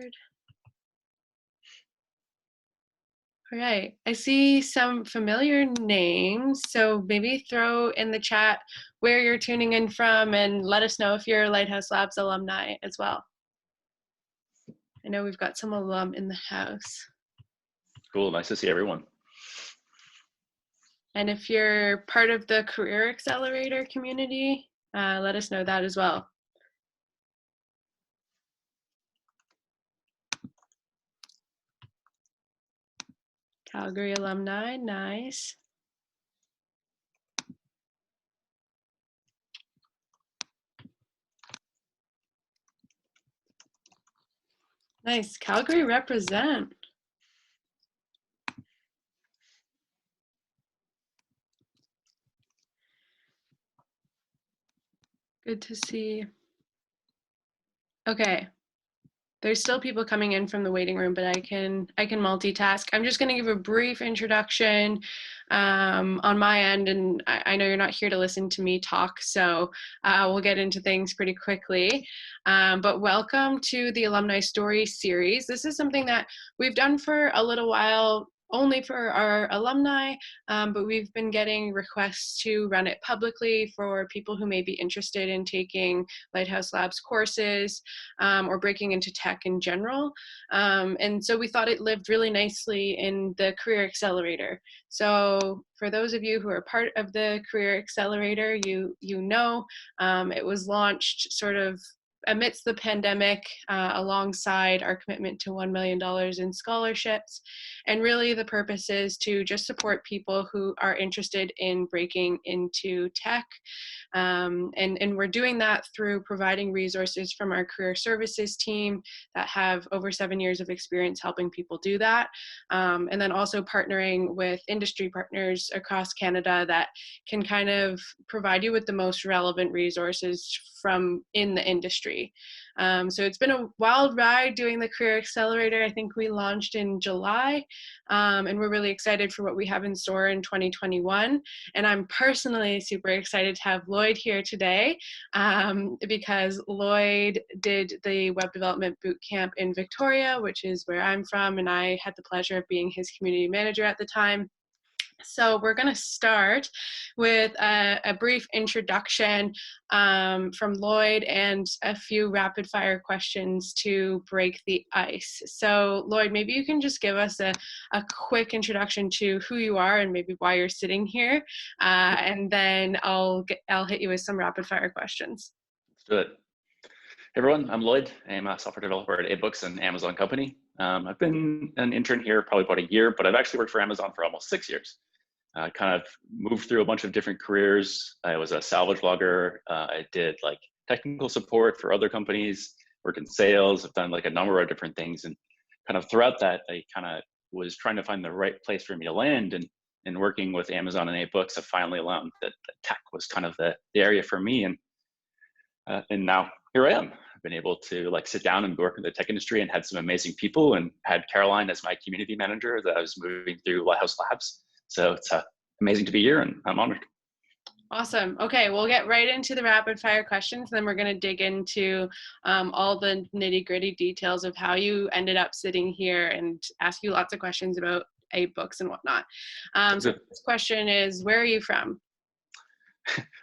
shared. All right, I see some familiar names, so maybe throw in the chat where you're tuning in from and let us know if you're Lighthouse Labs alumni as well. I know we've got some alum in the house. Cool, nice to see everyone. And if you're part of the Career Accelerator community, let us know that as well. Calgary alumni, nice. Nice, Calgary represent. Good to see. Okay, there's still people coming in from the waiting room, but I can multitask. I'm just going to give a brief introduction on my end, and I know you're not here to listen to me talk, so we'll get into things pretty quickly. But welcome to the Alumni Story Series. This is something that we've done for a little while, only for our alumni, but we've been getting requests to run it publicly for people who may be interested in taking Lighthouse Labs courses or breaking into tech in general. And so we thought it lived really nicely in the Career Accelerator. So for those of you who are part of the Career Accelerator, you know it was launched sort of amidst the pandemic, alongside our commitment to $1 million in scholarships. And really the purpose is to just support people who are interested in breaking into tech. And we're doing that through providing resources from our career services team that have over 7 years of experience helping people do that. And then also partnering with industry partners across Canada that can kind of provide you with the most relevant resources from in the industry. So it's been a wild ride doing the Career Accelerator. I think we launched in July, and we're really excited for what we have in store in 2021. And I'm personally super excited to have Lloyd here today, because Lloyd did the Web Development Bootcamp in Victoria, which is where I'm from, and I had the pleasure of being his community manager at the time. So we're going to start with a brief introduction from Lloyd and a few rapid fire questions to break the ice. So Lloyd, maybe you can just give us a quick introduction to who you are and maybe why you're sitting here, and then I'll hit you with some rapid fire questions. Let's do it. Hey everyone, I'm Lloyd. I'm a software developer at ABooks, an Amazon company. I've been an intern here probably about a year, but I've actually worked for Amazon for almost 6 years. Kind of moved through a bunch of different careers. I was a salvage logger. I did like technical support for other companies, worked in sales. I've done like a number of different things. And kind of throughout that, I kind of was trying to find the right place for me to land. And working with Amazon and ABooks, I finally learned that tech was kind of the area for me. And now here I am. I've been able to like sit down and work in the tech industry and had some amazing people, and had Caroline as my community manager as I was moving through Lighthouse Labs. So it's amazing to be here, and I'm honored. Awesome. Okay, we'll get right into the rapid fire questions. Then we're going to dig into all the nitty gritty details of how you ended up sitting here and ask you lots of questions about ABooks and whatnot. So this question is, where are you from?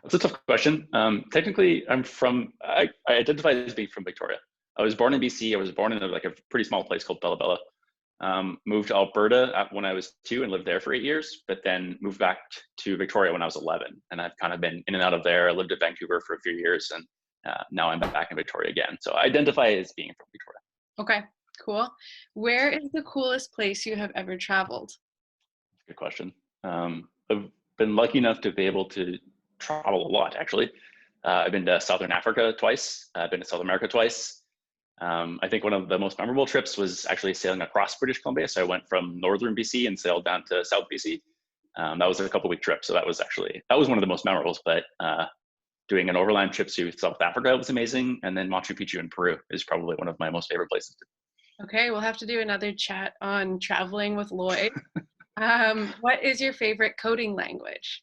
That's a tough question. Technically, I identify as being from Victoria. I was born in BC. I was born in a pretty small place called Bella Bella. Moved to Alberta when I was 2 and lived there for 8 years, but then moved back to Victoria when I was 11. And I've kind of been in and out of there. I lived at Vancouver for a few years, and now I'm back in Victoria again. So I identify as being from Victoria. Okay, cool. Where is the coolest place you have ever traveled? Good question. I've been lucky enough to be able to travel a lot, actually. I've been to Southern Africa twice. I've been to South America twice. I think one of the most memorable trips was actually sailing across British Columbia. So I went from northern BC and sailed down to South BC. That was a couple-week trip. So that was one of the most memorable, but doing an overland trip to South Africa was amazing. And then Machu Picchu in Peru is probably one of my most favorite places. Okay, we'll have to do another chat on traveling with Lloyd. What is your favorite coding language?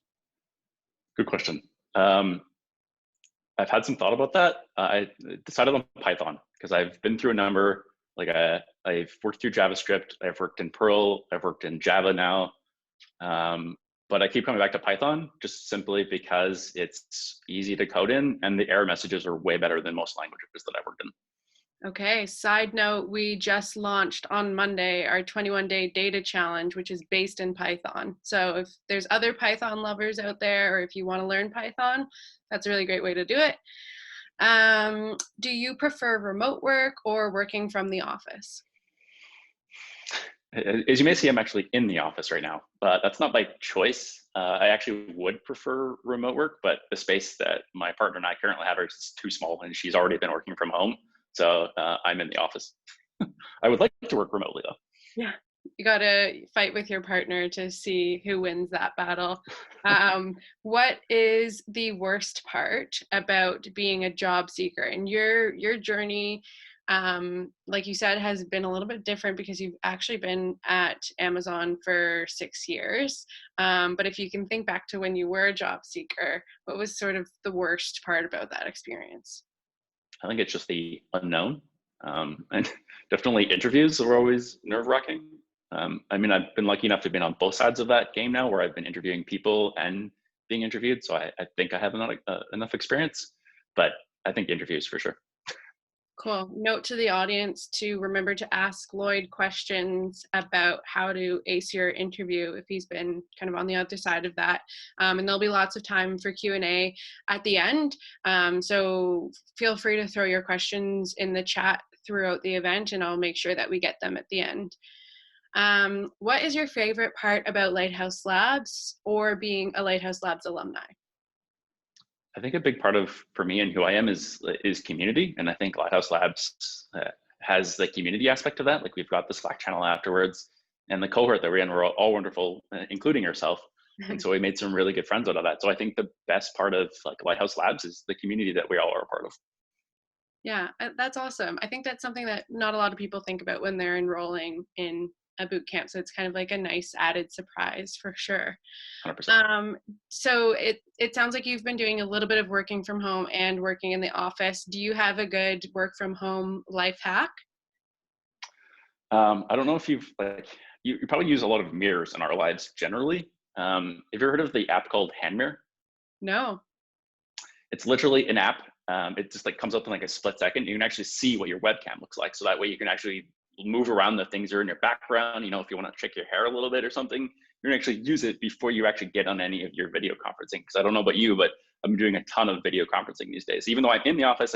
Good question. I've had some thought about that. I decided on Python because I've been through a number. Like I've worked through JavaScript, I've worked in Perl, I've worked in Java now, but I keep coming back to Python just simply because it's easy to code in, and the error messages are way better than most languages that I've worked in. Okay, side note, we just launched on Monday our 21-day data challenge, which is based in Python. So if there's other Python lovers out there, or if you want to learn Python, that's a really great way to do it. Do you prefer remote work or working from the office? As you may see, I'm actually in the office right now, but that's not by choice. I actually would prefer remote work, but the space that my partner and I currently have is too small, and she's already been working from home. So I'm in the office. I would like to work remotely though. Yeah, you got to fight with your partner to see who wins that battle. What is the worst part about being a job seeker? And your journey, like you said, has been a little bit different because you've actually been at Amazon for 6 years. But if you can think back to when you were a job seeker, what was sort of the worst part about that experience? I think it's just the unknown. And definitely interviews are always nerve wracking. I mean, I've been lucky enough to have been on both sides of that game now, where I've been interviewing people and being interviewed. So I think I have enough experience, but I think interviews for sure. Cool. Note to the audience to remember to ask Lloyd questions about how to ace your interview if he's been kind of on the other side of that. And there'll be lots of time for Q&A at the end. So feel free to throw your questions in the chat throughout the event, and I'll make sure that we get them at the end. What is your favorite part about Lighthouse Labs or being a Lighthouse Labs alumni? I think a big part of for me and who I am is community, and I think Lighthouse Labs has the community aspect of that. Like we've got the Slack channel afterwards, and the cohort that we're in, we're all wonderful, including yourself. And so we made some really good friends out of that. So I think the best part of like Lighthouse Labs is the community that we all are a part of. Yeah, that's awesome. I think that's something that not a lot of people think about when they're enrolling in a boot camp. So it's kind of like a nice added surprise for sure. 100%. So it sounds like you've been doing a little bit of working from home and working in the office. Do you have a good work from home life hack? I don't know if you've like you probably use a lot of mirrors in our lives generally. Have you ever heard of the app called Hand Mirror? No. It's literally an app. It just like comes up in like a split second. You can actually see what your webcam looks like. So that way you can actually move around the things that are in your background. You know, if you want to check your hair a little bit or something, you can actually use it before you actually get on any of your video conferencing. Because I don't know about you, but I'm doing a ton of video conferencing these days. Even though I'm in the office,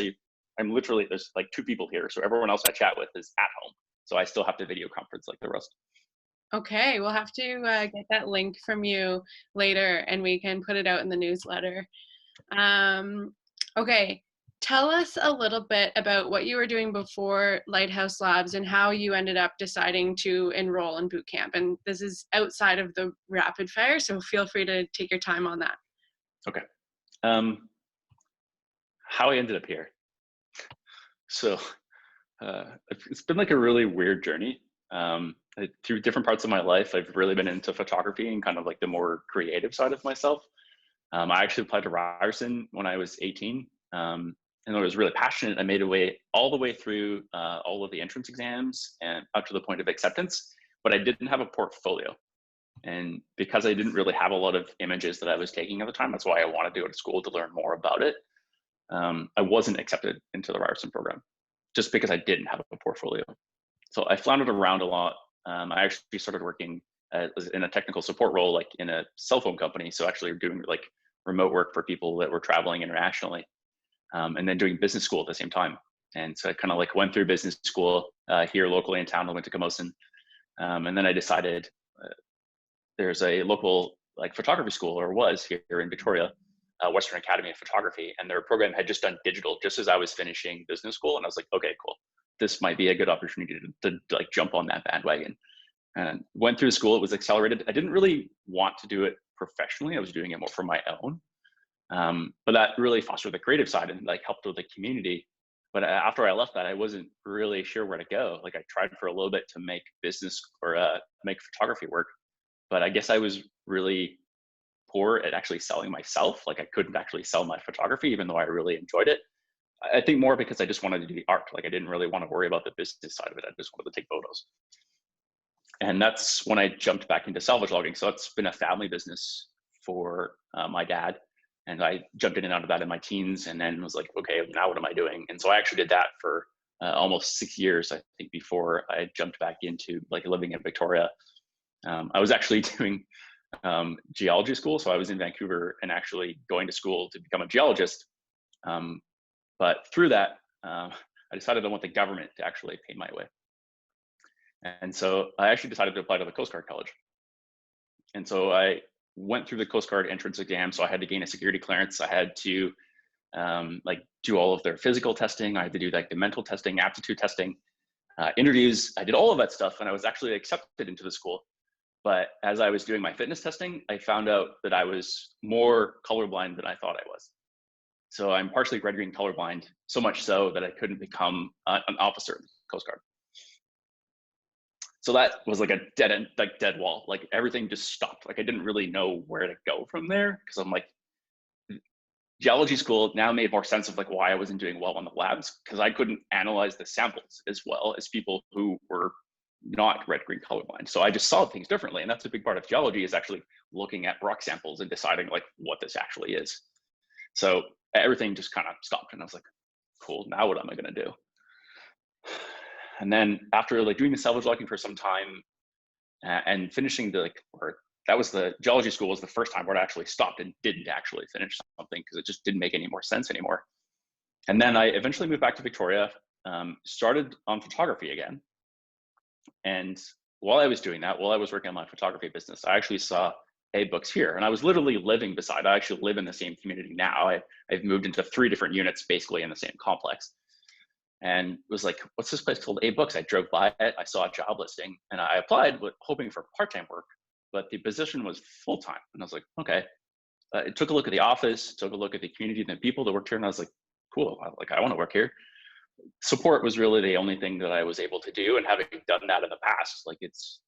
I'm literally, there's like 2 people here. So everyone else I chat with is at home. So I still have to video conference like the rest. Okay, we'll have to get that link from you later and we can put it out in the newsletter. Okay, tell us a little bit about what you were doing before Lighthouse Labs and how you ended up deciding to enroll in boot camp. And this is outside of the rapid fire, so feel free to take your time on that. Okay. How I ended up here. So it's been like a really weird journey. Through different parts of my life, I've really been into photography and kind of like the more creative side of myself. I actually applied to Ryerson when I was 18, and I was really passionate. I made all the way through all of the entrance exams and up to the point of acceptance, but I didn't have a portfolio. And because I didn't really have a lot of images that I was taking at the time, that's why I wanted to go to school to learn more about it. I wasn't accepted into the Ryerson program just because I didn't have a portfolio. So I floundered around a lot. I actually started working in a technical support role, like in a cell phone company. So actually doing like remote work for people that were traveling internationally, and then doing business school at the same time. And so I kind of like went through business school here locally in town. I went to Camosun. And then I decided there's a local like photography school, or was here in Victoria, Western Academy of Photography. And their program had just done digital just as I was finishing business school. And I was like, okay, cool. This might be a good opportunity to like jump on that bandwagon. And went through school. It was accelerated. I didn't really want to do it professionally. I was doing it more for my own. But that really fostered the creative side and like helped with the community. But after I left that, I wasn't really sure where to go. Like I tried for a little bit to make business or make photography work, but I guess I was really poor at actually selling myself. Like I couldn't actually sell my photography, even though I really enjoyed it. I think more because I just wanted to do the art. Like I didn't really want to worry about the business side of it. I just wanted to take photos. And that's when I jumped back into salvage logging. So it's been a family business for my dad. And I jumped in and out of that in my teens, and then was like, okay, now what am I doing? And so I actually did that for almost 6 years, I think, before I jumped back into like living in Victoria. I was actually doing geology school. So I was in Vancouver and actually going to school to become a geologist. But through that, I decided I want the government to actually pay my way. And so I actually decided to apply to the Coast Guard College. And so I went through the Coast Guard entrance exam. So I had to gain a security clearance. I had to like do all of their physical testing. I had to do like the mental testing, aptitude testing, interviews. I did all of that stuff, and I was actually accepted into the school. But as I was doing my fitness testing, I found out that I was more colorblind than I thought I was. So I'm partially red-green colorblind, so much so that I couldn't become an officer in the Coast Guard. So that was like a dead end, like dead wall. Like everything just stopped. Like I didn't really know where to go from there, because I'm like, geology school now made more sense of like why I wasn't doing well on the labs, because I couldn't analyze the samples as well as people who were not red-green colorblind. So I just saw things differently, and that's a big part of geology, is actually looking at rock samples and deciding like what this actually is. So everything just kind of stopped, and I was like, cool, now what am I going to do? And then after like doing the salvage logging for some time and finishing the that was the geology school was the first time where I actually stopped and didn't actually finish something, because it just didn't make any more sense anymore. And then I eventually moved back to Victoria, started on photography again. And while I was doing that, while I was working on my photography business, I actually saw books here, and I was literally living beside. I actually live in the same community now. I've moved into 3 different units basically in the same complex. And was like, what's this place called books? I drove by it, I saw a job listing, and I applied hoping for part-time work, but the position was full-time. And I was like, okay. I took a look at the office, took a look at the community and the people that worked here, and I was like, cool, I want to work here. Support was really the only thing that I was able to do, and having done that in the past, like it's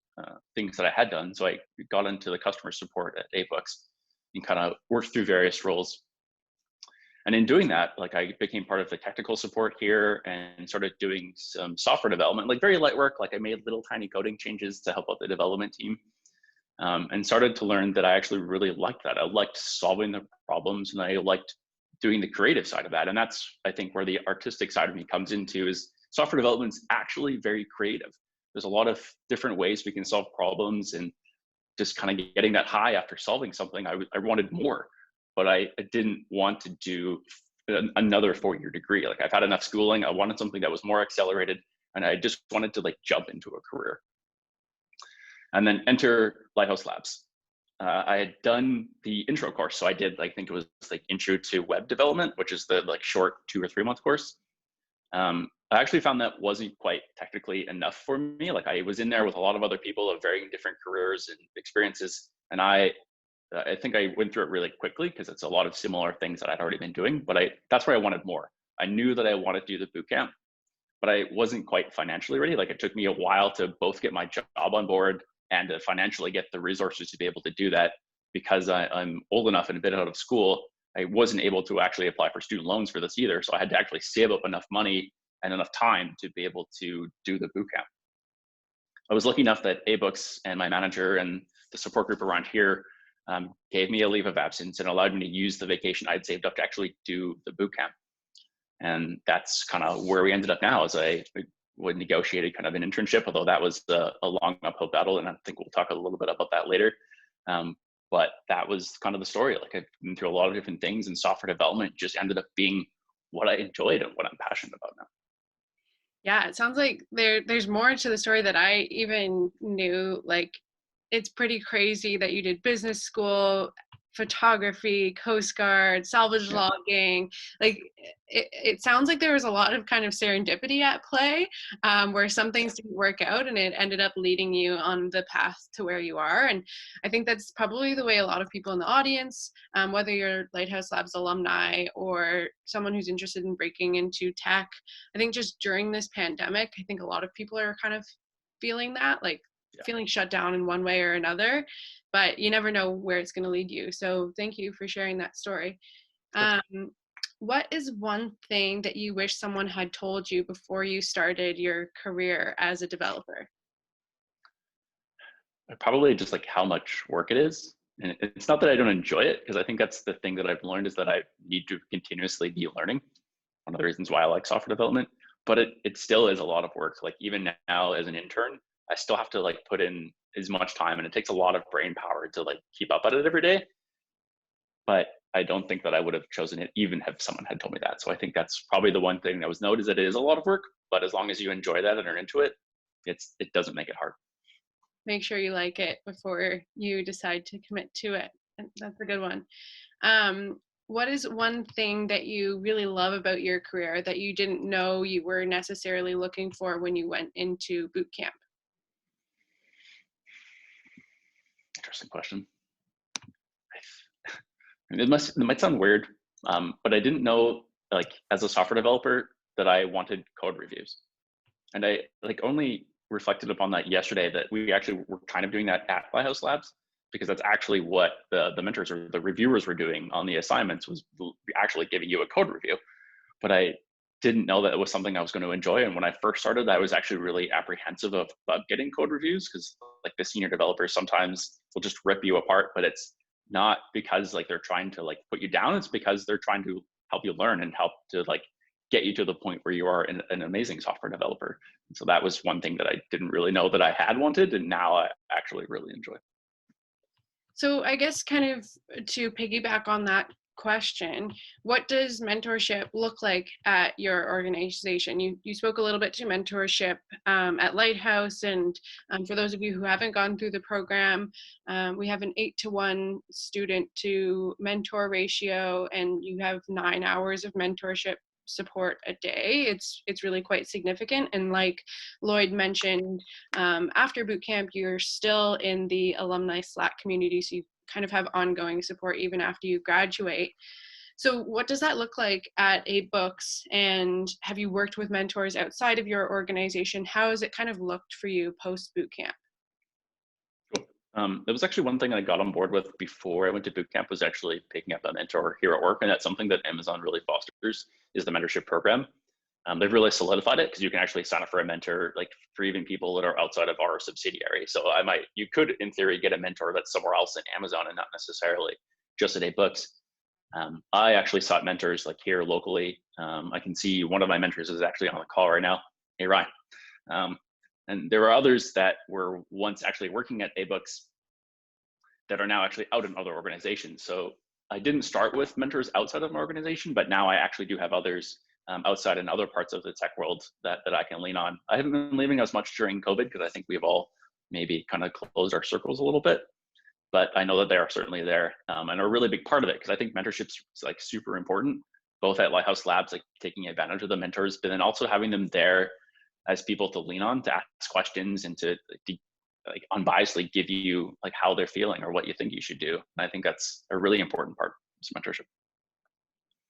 things that I had done. So I got into the customer support at books and kind of worked through various roles. And in doing that, like I became part of the technical support here and started doing some software development, like very light work. Like I made little tiny coding changes to help out the development team, and started to learn that I actually really liked that. I liked solving the problems, and I liked doing the creative side of that. And that's, I think, where the artistic side of me comes into, is software development's actually very creative. There's a lot of different ways we can solve problems, and just kind of getting that high after solving something. I wanted more. But I didn't want to do another 4-year degree. Like I've had enough schooling. I wanted something that was more accelerated, and I just wanted to like jump into a career. And then enter Lighthouse Labs. I had done the intro course. So I did, I think it was like intro to web development, which is the like short 2 or 3 month course. I actually found that wasn't quite technically enough for me. Like I was in there with a lot of other people of varying different careers and experiences. And I think I went through it really quickly, because it's a lot of similar things that I'd already been doing, but that's where I wanted more. I knew that I wanted to do the boot camp, but I wasn't quite financially ready. Like it took me a while to both get my job on board and to financially get the resources to be able to do that, because I'm old enough and a bit out of school. I wasn't able to actually apply for student loans for this either. So I had to actually save up enough money and enough time to be able to do the boot camp. I was lucky enough that books and my manager and the support group around here gave me a leave of absence and allowed me to use the vacation I'd saved up to actually do the boot camp. And that's kind of where we ended up now, as I would negotiated kind of an internship, although that was a long uphill battle. And I think we'll talk a little bit about that later. But that was kind of the story. Like I've been through a lot of different things, and software development just ended up being what I enjoyed and what I'm passionate about now. Yeah, it sounds like there's more to the story that I even knew. Like, it's pretty crazy that you did business school, photography, Coast Guard, salvage logging. Like, it sounds like there was a lot of kind of serendipity at play, where some things didn't work out and it ended up leading you on the path to where you are. And I think that's probably the way a lot of people in the audience, whether you're Lighthouse Labs alumni or someone who's interested in breaking into tech, I think just during this pandemic, I think a lot of people are kind of feeling that, like feeling shut down in one way or another, but you never know where it's going to lead you. So thank you for sharing that story. What is one thing that you wish someone had told you before you started your career as a developer? Probably just like how much work it is. And it's not that I don't enjoy it, because I think that's the thing that I've learned is that I need to continuously be learning. One of the reasons why I like software development, but it still is a lot of work. Like even now as an intern, I still have to like put in as much time, and it takes a lot of brain power to like keep up at it every day. But I don't think that I would have chosen it even if someone had told me that. So I think that's probably the one thing that was noted, is that it is a lot of work, but as long as you enjoy that and are into it, it doesn't make it hard. Make sure you like it before you decide to commit to it. And that's a good one. Um, what is one thing that you really love about your career that you didn't know you were necessarily looking for when you went into boot camp? Interesting question. It might sound weird, but I didn't know, like as a software developer, that I wanted code reviews, and I like only reflected upon that yesterday, that we actually were kind of doing that at Lighthouse Labs, because that's actually what the mentors or the reviewers were doing on the assignments, was actually giving you a code review. But I didn't know that it was something I was going to enjoy. And when I first started, I was actually really apprehensive of getting code reviews, because like the senior developers sometimes will just rip you apart, but it's not because like they're trying to like put you down. It's because they're trying to help you learn and help to like get you to the point where you are an amazing software developer. And so that was one thing that I didn't really know that I had wanted, and now I actually really enjoy. So I guess kind of to piggyback on that question, what does mentorship look like at your organization? You spoke a little bit to mentorship at Lighthouse, and for those of you who haven't gone through the program, we have an 8-to-1 student to mentor ratio, and you have 9 hours of mentorship support a day. It's really quite significant. And like Lloyd mentioned, after boot camp, you're still in the alumni Slack community, so you kind of have ongoing support even after you graduate. So what does that look like at A Books? And have you worked with mentors outside of your organization? How has it kind of looked for you post boot camp? Cool. That was actually one thing I got on board with before I went to boot camp, was actually picking up a mentor here at work. And that's something that Amazon really fosters, is the mentorship program. They've really solidified it, because you can actually sign up for a mentor, like for even people that are outside of our subsidiary. So you could in theory get a mentor that's somewhere else in Amazon and not necessarily just at A Books. I actually sought mentors like here locally. I can see one of my mentors is actually on the call right now. Hey, Ryan. And there are others that were once actually working at A Books that are now actually out in other organizations. So I didn't start with mentors outside of my organization, but now I actually do have others outside in other parts of the tech world that I can lean on. I haven't been leaving as much during COVID, because I think we've all maybe kind of closed our circles a little bit, but I know that they are certainly there and are a really big part of it, because I think mentorship's like super important, both at Lighthouse Labs, like taking advantage of the mentors, but then also having them there as people to lean on, to ask questions, and to like unbiasedly give you like how they're feeling or what you think you should do. And I think that's a really important part of mentorship.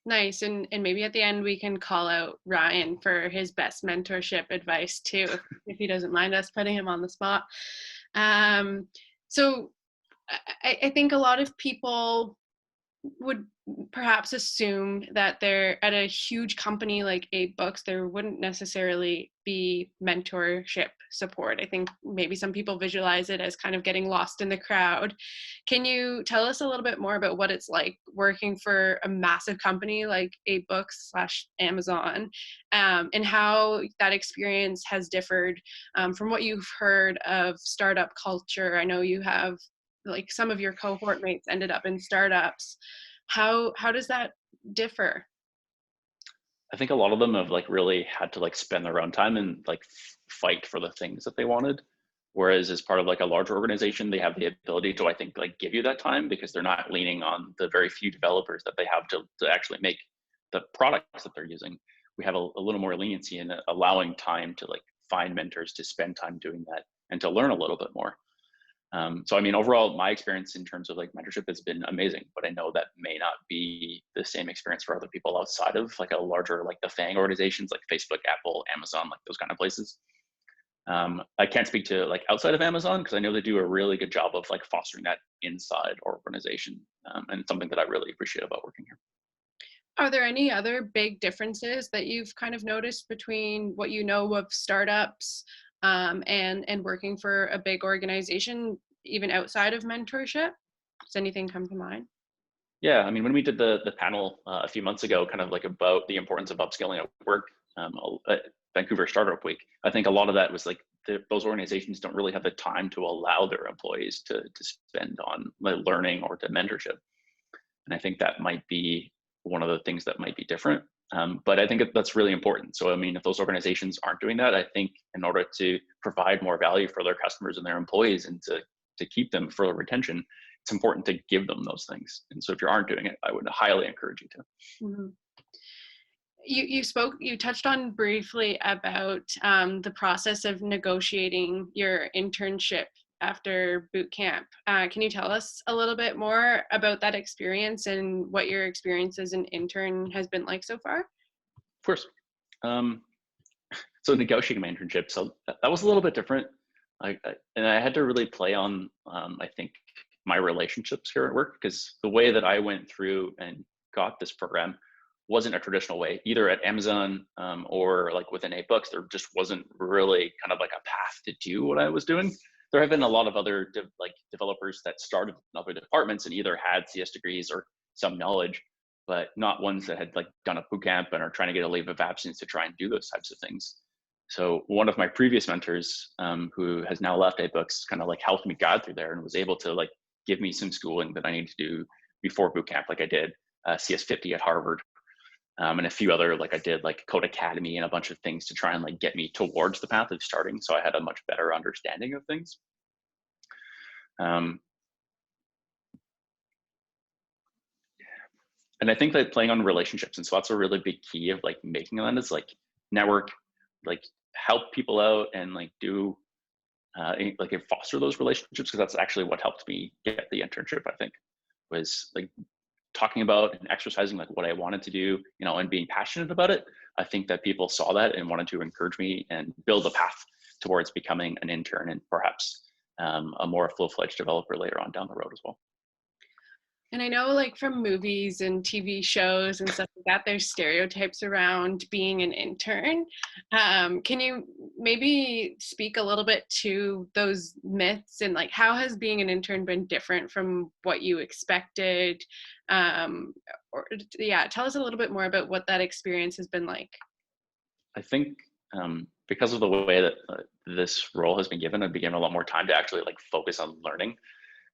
Nice. And maybe at the end we can call out Ryan for his best mentorship advice too, if he doesn't mind us putting him on the spot. Um, so I think a lot of people would perhaps assume that they're at a huge company like A Books, there wouldn't necessarily be mentorship support. I think maybe some people visualize it as kind of getting lost in the crowd. Can you tell us a little bit more about what it's like working for a massive company like A Books slash Amazon, and how that experience has differed from what you've heard of startup culture? I know you have like some of your cohort mates ended up in startups. How does that differ? I think a lot of them have like really had to like spend their own time and like fight for the things that they wanted. Whereas as part of like a larger organization, they have the ability to, I think, like give you that time, because they're not leaning on the very few developers that they have to actually make the products that they're using. We have a little more leniency in allowing time to like find mentors to spend time doing that and to learn a little bit more. So, I mean, overall, my experience in terms of like mentorship has been amazing, but I know that may not be the same experience for other people outside of like a larger, like the FANG organizations, like Facebook, Apple, Amazon, like those kind of places. I can't speak to like outside of Amazon, because I know they do a really good job of like fostering that inside our organization. And it's something that I really appreciate about working here. Are there any other big differences that you've kind of noticed between what you know of startups and working for a big organization, even outside of mentorship? Does anything come to mind? Yeah, I mean, when we did the panel a few months ago, kind of like about the importance of upskilling at work, at Vancouver Startup Week, I think a lot of that was like those organizations don't really have the time to allow their employees to spend on like, learning or to mentorship. And I think that might be one of the things that might be different. But I think that's really important. So, I mean, if those organizations aren't doing that, I think in order to provide more value for their customers and their employees and to keep them for retention, it's important to give them those things. And so if you aren't doing it, I would highly encourage you to. Mhm. You touched on briefly about the process of negotiating your internship after boot camp. Can you tell us a little bit more about that experience and what your experience as an intern has been like so far? Of course. Um, so negotiating my internship, so that was a little bit different. And I had to really play on, I think, my relationships here at work, because the way that I went through and got this program wasn't a traditional way, either at Amazon or like within 8 books. There just wasn't really kind of like a path to do what I was doing. There have been a lot of other developers that started in other departments and either had CS degrees or some knowledge, but not ones that had like done a boot camp and are trying to get a leave of absence to try and do those types of things. So one of my previous mentors, who has now left 8 books, kind of like helped me guide through there and was able to like give me some schooling that I need to do before boot camp. Like I did CS50 at Harvard, and a few other, like I did like Code Academy and a bunch of things to try and like get me towards the path of starting. So I had a much better understanding of things. Um, and I think that playing on relationships, and so that's a really big key of like making that, is like network, like help people out and like do like foster those relationships, because that's actually what helped me get the internship. I think was like talking about and exercising like what I wanted to do, you know, and being passionate about it. I think that people saw that and wanted to encourage me and build a path towards becoming an intern and perhaps a more full-fledged developer later on down the road as well. And I know, like, from movies and TV shows and stuff like that, there's stereotypes around being an intern. Can you maybe speak a little bit to those myths and, like, how has being an intern been different from what you expected? Or yeah, tell us a little bit more about what that experience has been like. I think because of the way that this role has been given, I've been given a lot more time to actually like focus on learning.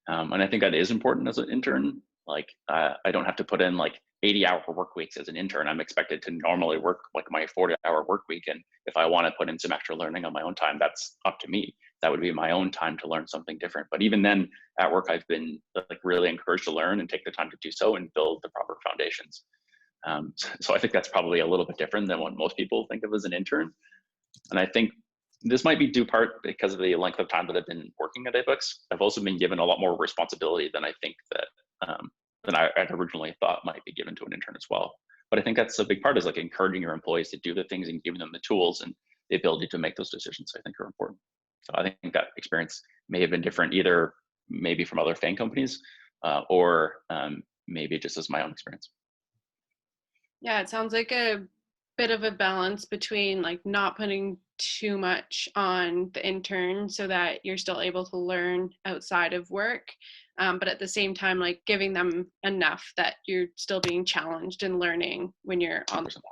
And I think that is important as an intern. Like I don't have to put in like 80-hour work weeks as an intern. I'm expected to normally work like my 40-hour work week. And if I want to put in some extra learning on my own time, that's up to me. That would be my own time to learn something different. But even then at work, I've been like really encouraged to learn and take the time to do so and build the proper foundations. So I think that's probably a little bit different than what most people think of as an intern. And I think this might be due part because of the length of time that I've been working at 8 books. I've also been given a lot more responsibility than I think that than I had originally thought might be given to an intern as well. But I think that's a big part, is like encouraging your employees to do the things and giving them the tools and the ability to make those decisions, I think, are important. So I think that experience may have been different, either maybe from other FANG companies or maybe just as my own experience. Yeah, it sounds like a bit of a balance between like not putting too much on the intern so that you're still able to learn outside of work, but at the same time like giving them enough that you're still being challenged and learning when you're on the job.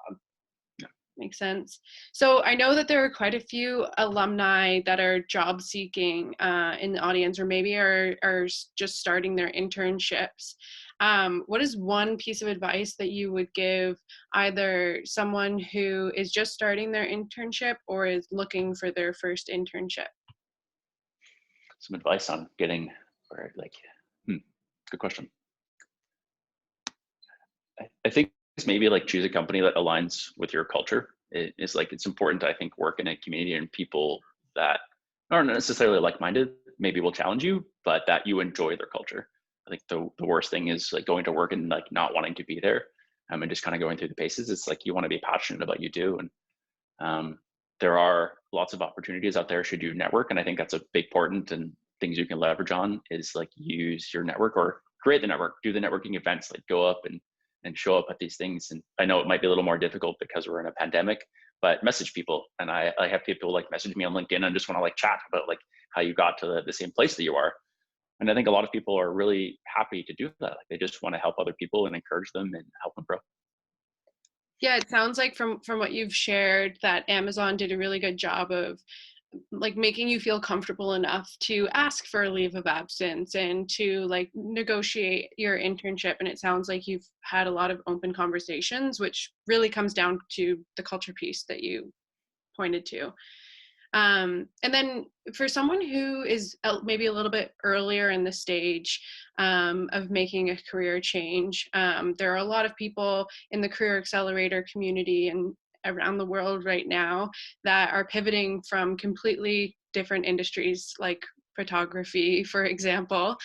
Yeah. Makes sense. So I know that there are quite a few alumni that are job seeking in the audience, or maybe are just starting their internships. What is one piece of advice that you would give either someone who is just starting their internship or is looking for their first internship? Some advice on getting, or like, good question. I think it's maybe like choose a company that aligns with your culture. It's like, it's important to, I think, work in a community and people that aren't necessarily like-minded, maybe will challenge you, but that you enjoy their culture. I think the worst thing is like going to work and like not wanting to be there, and just kind of going through the paces. It's like you want to be passionate about what you do, and there are lots of opportunities out there should you network, and I think that's a big important, and things you can leverage on is like use your network or create the network, do the networking events, like go up and and show up at these things. And I know it might be a little more difficult because we're in a pandemic, but message people. And I have people like message me on LinkedIn and just want to like chat about like how you got to the same place that you are. And I think a lot of people are really happy to do that. Like they just want to help other people and encourage them and help them grow. Yeah, it sounds like from what you've shared that Amazon did a really good job of like making you feel comfortable enough to ask for a leave of absence and to like negotiate your internship. And it sounds like you've had a lot of open conversations, which really comes down to the culture piece that you pointed to. And then for someone who is maybe a little bit earlier in the stage of making a career change, there are a lot of people in the Career Accelerator community and around the world right now that are pivoting from completely different industries like photography, for example.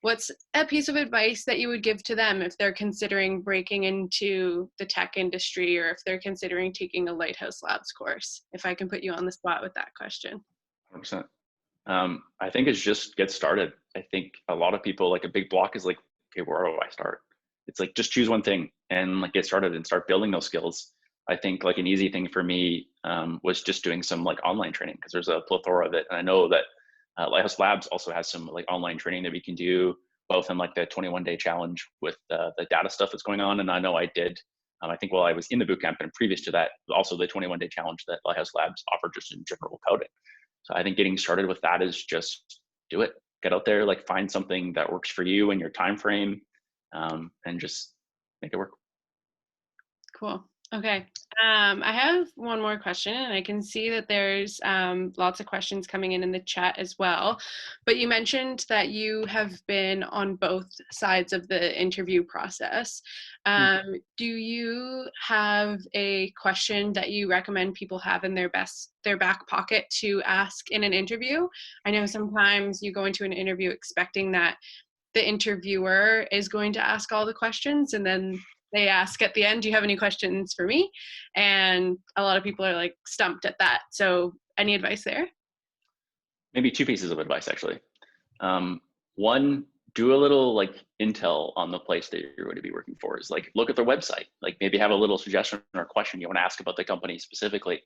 What's a piece of advice that you would give to them if they're considering breaking into the tech industry or if they're considering taking a Lighthouse Labs course? If I can put you on the spot with that question. 100%. I think it's just get started. I think a lot of people, like a big block is like, okay, where do I start? It's like, just choose one thing and like get started and start building those skills. I think like an easy thing for me was just doing some like online training because there's a plethora of it. And I know that Lighthouse Labs also has some like online training that we can do both in like the 21-day challenge with the data stuff that's going on. And I know I did, I think while I was in the bootcamp and previous to that, also the 21-day challenge that Lighthouse Labs offered just in general coding. So I think getting started with that is just do it. Get out there, like find something that works for you and your time frame, and just make it work. Cool. Okay. I have one more question, and I can see that there's lots of questions coming in the chat as well. But you mentioned that you have been on both sides of the interview process. Do you have a question that you recommend people have in their back pocket to ask in an interview? I know sometimes you go into an interview expecting that the interviewer is going to ask all the questions, and then they ask at the end, do you have any questions for me? And a lot of people are like stumped at that. So any advice there? Maybe two pieces of advice, actually. One, do a little like intel on the place that you're going to be working for. Is like, look at their website, like maybe have a little suggestion or question you want to ask about the company specifically.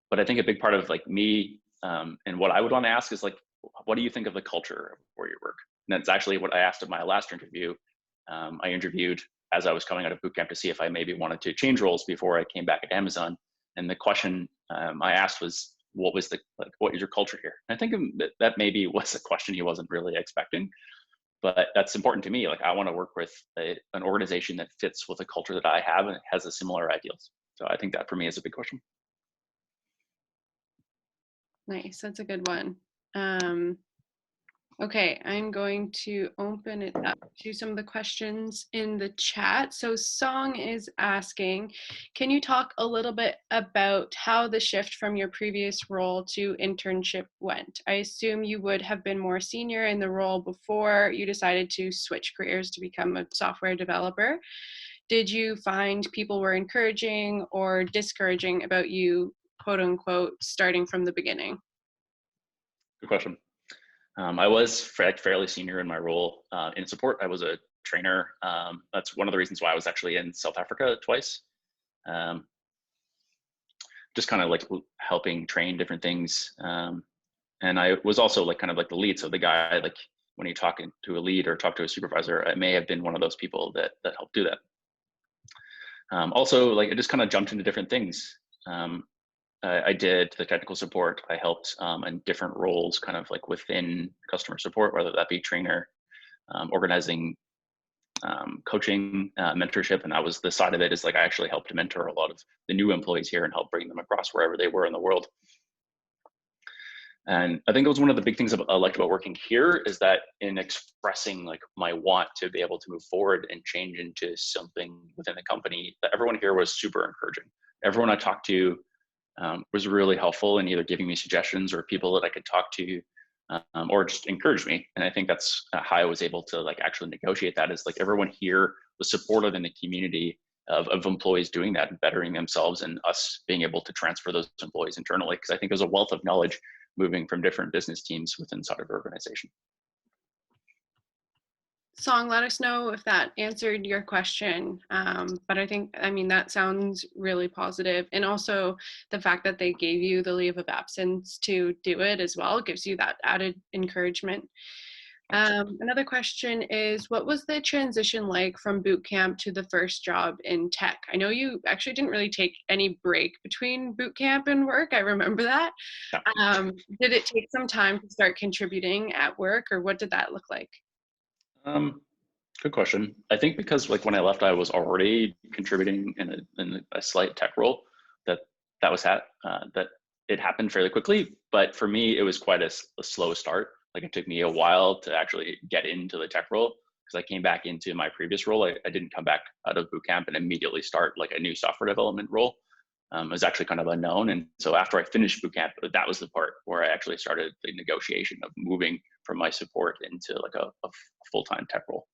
But I think a big part of like me and what I would want to ask is like, what do you think of the culture of where you work? And that's actually what I asked at my last interview. I interviewed as I was coming out of bootcamp to see if I maybe wanted to change roles before I came back at Amazon. And the question I asked was, what is your culture here? And I think that maybe was a question he wasn't really expecting, but that's important to me. Like I want to work with an organization that fits with the culture that I have and has a similar ideals. So I think that for me is a big question. Nice, that's a good one. Okay, I'm going to open it up to some of the questions in the chat. So Song is asking, can you talk a little bit about how the shift from your previous role to internship went? I assume you would have been more senior in the role before you decided to switch careers to become a software developer. Did you find people were encouraging or discouraging about you, quote unquote, starting from the beginning? Good question. I was fairly senior in my role in support. I was a trainer. That's one of the reasons why I was actually in South Africa twice. Just kind of like helping train different things. And I was also like kind of like the lead. So the guy, like when you're talking to a lead or talk to a supervisor, I may have been one of those people that helped do that. Also, like I just kind of jumped into different things. I did the technical support. I helped in different roles, kind of like within customer support, whether that be trainer, organizing, coaching, mentorship. And that was the side of it is like I actually helped mentor a lot of the new employees here and help bring them across wherever they were in the world. And I think it was one of the big things I liked about working here is that in expressing like my want to be able to move forward and change into something within the company, that everyone here was super encouraging. Everyone I talked to was really helpful in either giving me suggestions or people that I could talk to or just encourage me. And I think that's how I was able to like actually negotiate that is like everyone here was supportive in the community of employees doing that and bettering themselves and us being able to transfer those employees internally. Because I think there's a wealth of knowledge moving from different business teams within inside of our organization. Song, let us know if that answered your question. But I mean, that sounds really positive. And also the fact that they gave you the leave of absence to do it as well gives you that added encouragement. 100%. Another question is, what was the transition like from boot camp to the first job in tech? I know you actually didn't really take any break between boot camp and work. I remember that. Yeah. Did it take some time to start contributing at work, or what did that look like? Um, Good question. I think because like when I left, I was already contributing in a slight tech role. That that it happened fairly quickly. But for me, it was quite a slow start. Like it took me a while to actually get into the tech role because I came back into my previous role. I didn't come back out of boot camp and immediately start like a new software development role. It was actually kind of unknown. And so after I finished boot camp, that was the part where I actually started the negotiation of moving from my support into like a full-time tech role.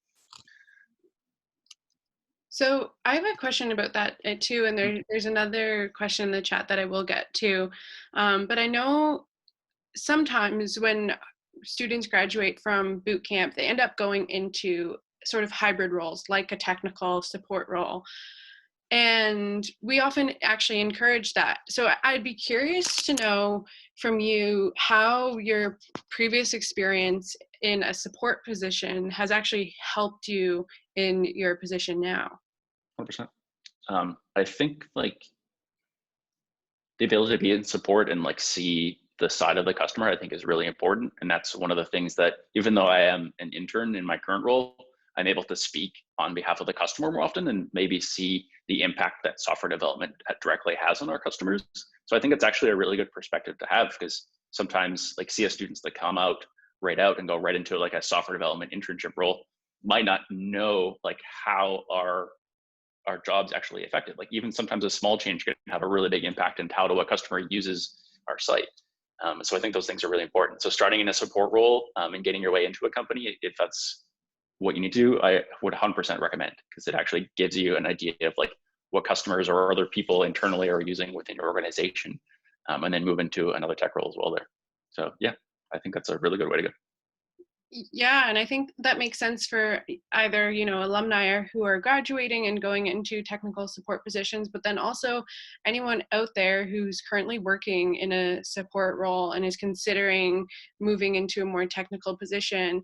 So I have a question about that too, and there's another question in the chat that I will get to. But I know sometimes when students graduate from boot camp, they end up going into sort of hybrid roles, like a technical support role. And we often actually encourage that. So I'd be curious to know from you how your previous experience in a support position has actually helped you in your position now. 100%. I think like the ability to be in support and like see the side of the customer, I think is really important. And that's one of the things that even though I am an intern in my current role, I'm able to speak on behalf of the customer more often and maybe see the impact that software development directly has on our customers. So I think it's actually a really good perspective to have because sometimes like CS students that come out right out and go right into like a software development internship role might not know like how our jobs actually affected. Like even sometimes a small change can have a really big impact in how a customer uses our site. So I think those things are really important. So starting in a support role and getting your way into a company, if that's what you need to do, I would 100% recommend because it actually gives you an idea of like what customers or other people internally are using within your organization, and then move into another tech role as well there. So yeah, I think that's a really good way to go. Yeah, and I think that makes sense for either, alumni who are graduating and going into technical support positions, but then also anyone out there who's currently working in a support role and is considering moving into a more technical position.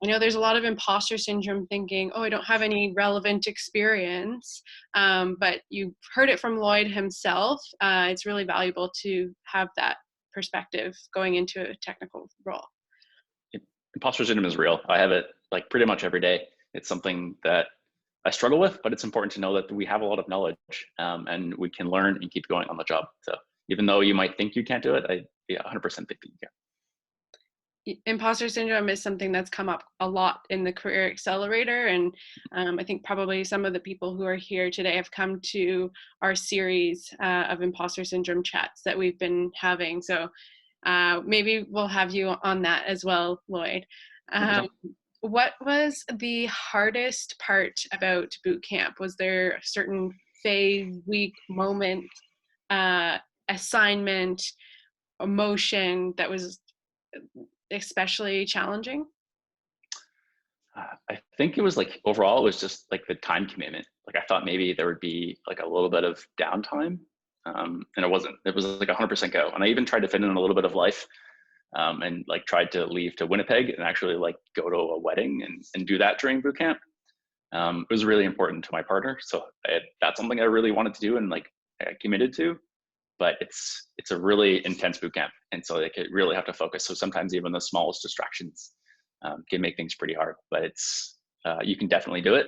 I know there's a lot of imposter syndrome thinking, oh, I don't have any relevant experience. But you've heard it from Lloyd himself. It's really valuable to have that perspective going into a technical role. Imposter syndrome is real. I have it like pretty much every day. It's something that I struggle with, but it's important to know that we have a lot of knowledge and we can learn and keep going on the job. So even though you might think you can't do it, I 100% think that you can. Imposter syndrome is something that's come up a lot in the Career Accelerator, and I think probably some of the people who are here today have come to our series of imposter syndrome chats that we've been having. So maybe we'll have you on that as well, Lloyd. What was the hardest part about boot camp? Was there a certain phase, week, moment, assignment, emotion that was especially challenging? I think it was like overall, it was just like the time commitment. Like I thought maybe there would be like a little bit of downtime, and it wasn't. It was like 100% go. And I even tried to fit in a little bit of life, and like tried to leave to Winnipeg and actually like go to a wedding and do that during boot camp. It was really important to my partner, so that's something I really wanted to do and like I committed to. But it's a really intense boot camp, and so they could really have to focus. So sometimes even the smallest distractions can make things pretty hard. But it's you can definitely do it.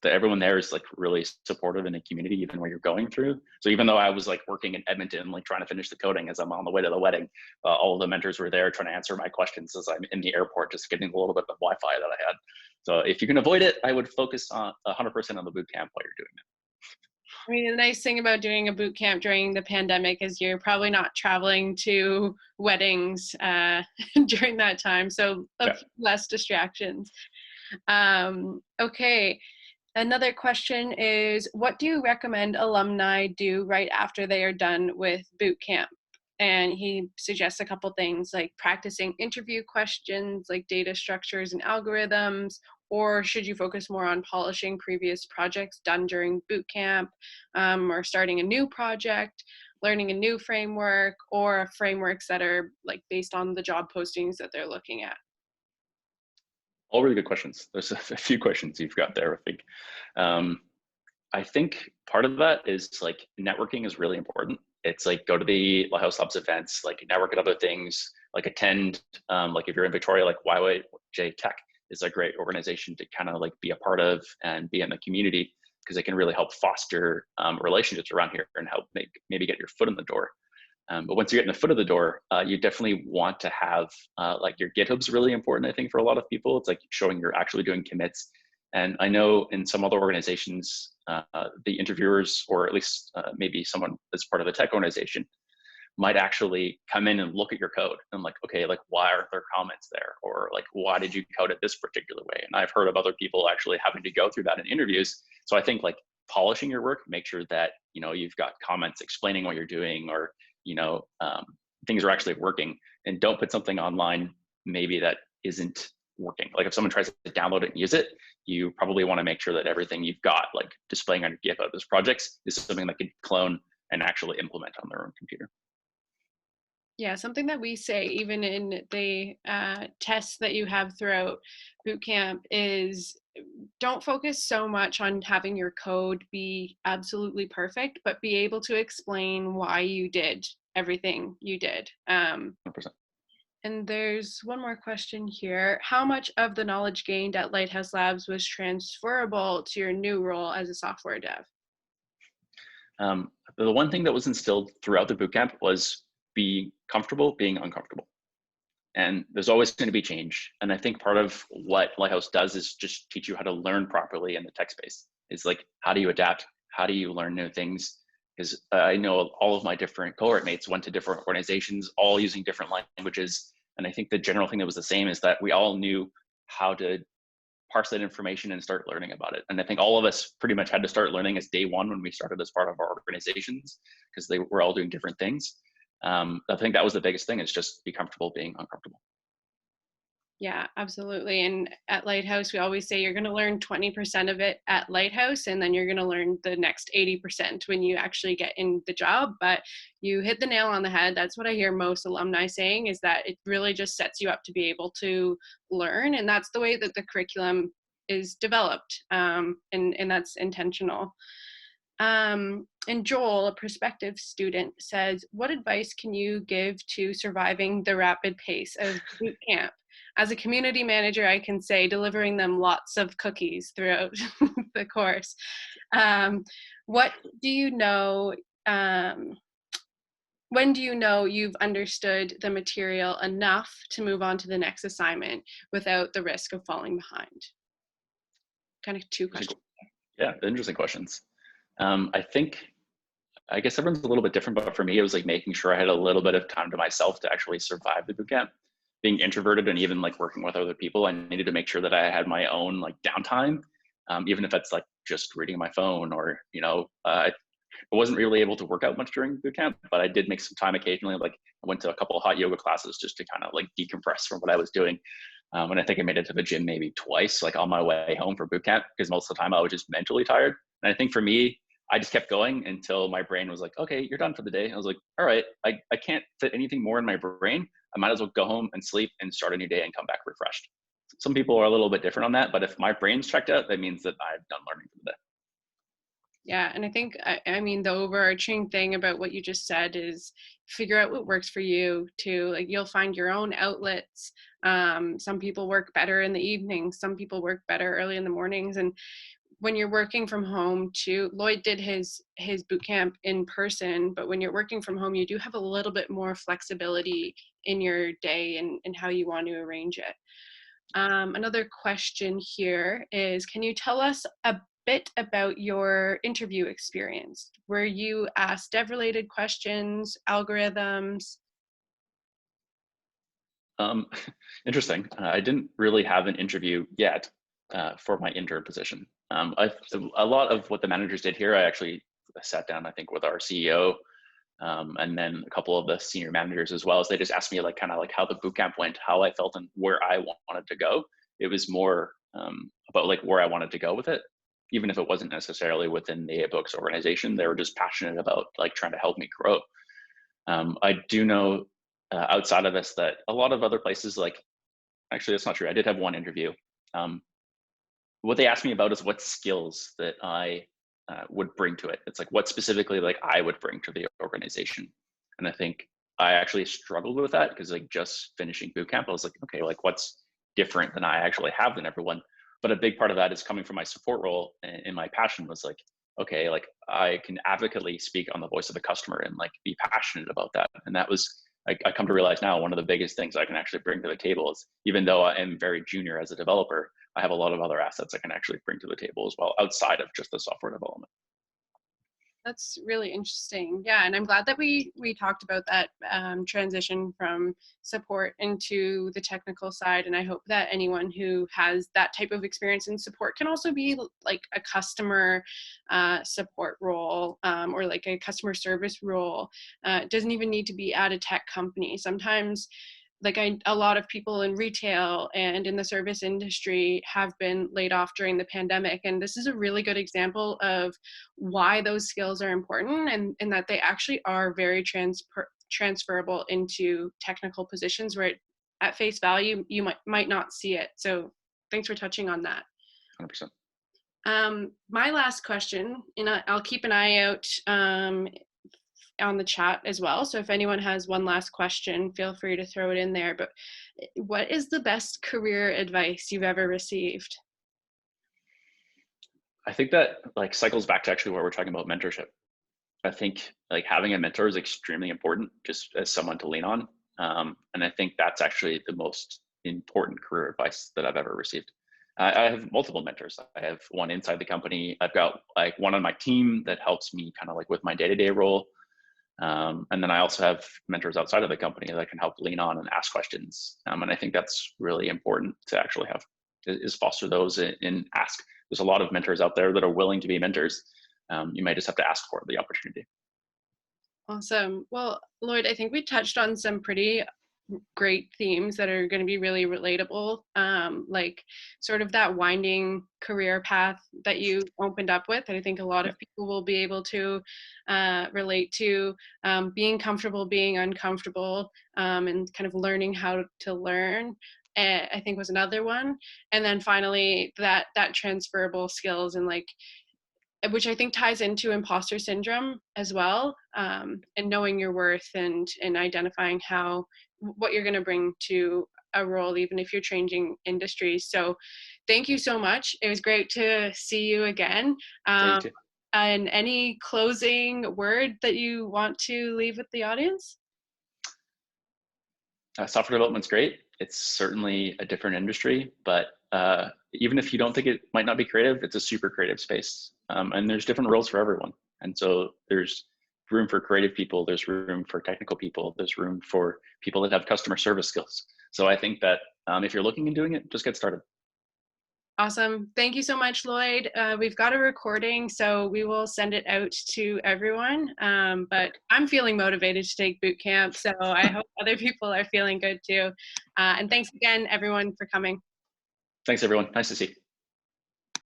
Everyone there is like really supportive in the community, even where you're going through. So even though I was like working in Edmonton, like trying to finish the coding as I'm on the way to the wedding, all of the mentors were there trying to answer my questions as I'm in the airport, just getting a little bit of Wi-Fi that I had. So if you can avoid it, I would focus on 100% on the boot camp while you're doing it. I mean, the nice thing about doing a boot camp during the pandemic is you're probably not traveling to weddings during that time, so less distractions. Okay, another question is, what do you recommend alumni do right after they are done with boot camp? And he suggests a couple things like practicing interview questions like data structures and algorithms, or should you focus more on polishing previous projects done during boot camp, or starting a new project, learning a new framework, or frameworks that are like based on the job postings that they're looking at? All really good questions. There's a few questions you've got there, I think. Um, I think part of that is like networking is really important. It's like go to the Lighthouse Labs events, like network at other things, like attend, like if you're in Victoria, like YYJ Tech is a great organization to kind of like be a part of and be in the community, because it can really help foster relationships around here and help maybe get your foot in the door. But once you get in the foot of the door, you definitely want to have like your GitHub's really important, I think, for a lot of people. It's like showing you're actually doing commits. And I know in some other organizations, the interviewers, or at least maybe someone that's part of the tech organization, might actually come in and look at your code and like, okay, like why aren't there comments there? Or like, why did you code it this particular way? And I've heard of other people actually having to go through that in interviews. So I think like polishing your work, make sure that, you know, you've got comments explaining what you're doing, or, you know, things are actually working, and don't put something online maybe that isn't working. Like if someone tries to download it and use it, you probably want to make sure that everything you've got like displaying on your GitHub as projects is something that can clone and actually implement on their own computer. Yeah, something that we say even in the tests that you have throughout boot camp is don't focus so much on having your code be absolutely perfect, but be able to explain why you did everything you did. 100%. And there's one more question here. How much of the knowledge gained at Lighthouse Labs was transferable to your new role as a software dev? The one thing that was instilled throughout the bootcamp was be comfortable being uncomfortable. And there's always going to be change. And I think part of what Lighthouse does is just teach you how to learn properly in the tech space. It's like, how do you adapt? How do you learn new things? Because I know all of my different cohort mates went to different organizations, all using different languages. And I think the general thing that was the same is that we all knew how to parse that information and start learning about it. And I think all of us pretty much had to start learning as day one when we started as part of our organizations, because they were all doing different things. I think that was the biggest thing, is just be comfortable being uncomfortable. Yeah, absolutely. And at Lighthouse, we always say you're going to learn 20% of it at Lighthouse, and then you're going to learn the next 80% when you actually get in the job. But you hit the nail on the head. That's what I hear most alumni saying, is that it really just sets you up to be able to learn. And that's the way that the curriculum is developed. And that's intentional. And Joel, a prospective student, says, what advice can you give to surviving the rapid pace of boot camp? As a community manager, I can say delivering them lots of cookies throughout the course. What do you know? When do you know you've understood the material enough to move on to the next assignment without the risk of falling behind? Kind of two questions. Yeah, interesting questions. I guess everyone's a little bit different, but for me, it was like making sure I had a little bit of time to myself to actually survive the bootcamp. Being introverted and even like working with other people, I needed to make sure that I had my own like downtime, even if it's like just reading my phone, or, you know, I wasn't really able to work out much during bootcamp, but I did make some time occasionally. Like I went to a couple of hot yoga classes just to kind of like decompress from what I was doing. And I think I made it to the gym maybe twice, like on my way home from bootcamp, because most of the time I was just mentally tired. And I think for me, I just kept going until my brain was like, okay, you're done for the day. I was like, all right, I can't fit anything more in my brain. I might as well go home and sleep and start a new day and come back refreshed. Some people are a little bit different on that, but if my brain's checked out, that means that I've done learning for the day. Yeah, and I think, I mean, the overarching thing about what you just said is figure out what works for you too. Like you'll find your own outlets. Some people work better in the evenings. Some people work better early in the mornings. And when you're working from home too, Lloyd did his boot camp in person, but when you're working from home, you do have a little bit more flexibility in your day and how you want to arrange it. Another question here is, can you tell us a bit about your interview experience? Were you asked dev-related questions, algorithms? Interesting. I didn't really have an interview yet for my intern position. A lot of what the managers did here, I actually sat down, I think, with our CEO and then a couple of the senior managers as well. As they just asked me like kind of like how the bootcamp went, how I felt, and where I wanted to go. It was more about like where I wanted to go with it. Even if it wasn't necessarily within the books organization, they were just passionate about like trying to help me grow. I do know outside of this that a lot of other places, like actually that's not true. I did have one interview. Um, what they asked me about is what skills that I would bring to it. It's like what specifically like I would bring to the organization. And I think I actually struggled with that because like just finishing boot camp, I was like, okay, like what's different than I actually have than everyone. But a big part of that is coming from my support role, and my passion was like, okay, like I can advocately speak on the voice of the customer and like be passionate about that. And that was, I come to realize now, one of the biggest things I can actually bring to the table is, even though I am very junior as a developer, I have a lot of other assets I can actually bring to the table as well, outside of just the software development. That's really interesting. Yeah, and I'm glad that we talked about that transition from support into the technical side. And I hope that anyone who has that type of experience in support can also be like a customer support role or like a customer service role. It doesn't even need to be at a tech company. Sometimes like a lot of people in retail and in the service industry have been laid off during the pandemic. And this is a really good example of why those skills are important, and that they actually are very transferable into technical positions where at face value, you might not see it. So thanks for touching on that. 100%. My last question, and I'll keep an eye out on the chat as well. So if anyone has one last question, feel free to throw it in there. But what is the best career advice you've ever received? I think that like cycles back to actually what we're talking about, mentorship. I think like having a mentor is extremely important, just as someone to lean on. And I think that's actually the most important career advice that I've ever received. I have multiple mentors. I have one inside the company. I've got like one on my team that helps me kind of like with my day-to-day role. And then I also have mentors outside of the company that can help lean on and ask questions. And I think that's really important to actually have, is foster those and ask. There's a lot of mentors out there that are willing to be mentors. You might just have to ask for the opportunity. Awesome. Well, Lloyd, I think we touched on some pretty great themes that are going to be really relatable, like sort of that winding career path that you opened up with. I think a lot of people will be able to relate to being comfortable, being uncomfortable, and kind of learning how to learn. I think was another one. And then finally, that transferable skills, and like, which I think ties into imposter syndrome as well, and knowing your worth and identifying what you're going to bring to a role, even if you're changing industries. So thank you so much. It was great to see you again. And any closing word that you want to leave with the audience? Software development's great. It's certainly a different industry, but even if you don't think it might not be creative, it's a super creative space. And there's different roles for everyone. And so there's room for creative people, there's room for technical people, there's room for people that have customer service skills. So I think that if you're looking and doing it, just get started. Awesome. Thank you so much, Lloyd. We've got a recording, so we will send it out to everyone. But I'm feeling motivated to take boot camp, so I hope other people are feeling good too. And thanks again, everyone, for coming. Thanks, everyone. Nice to see you.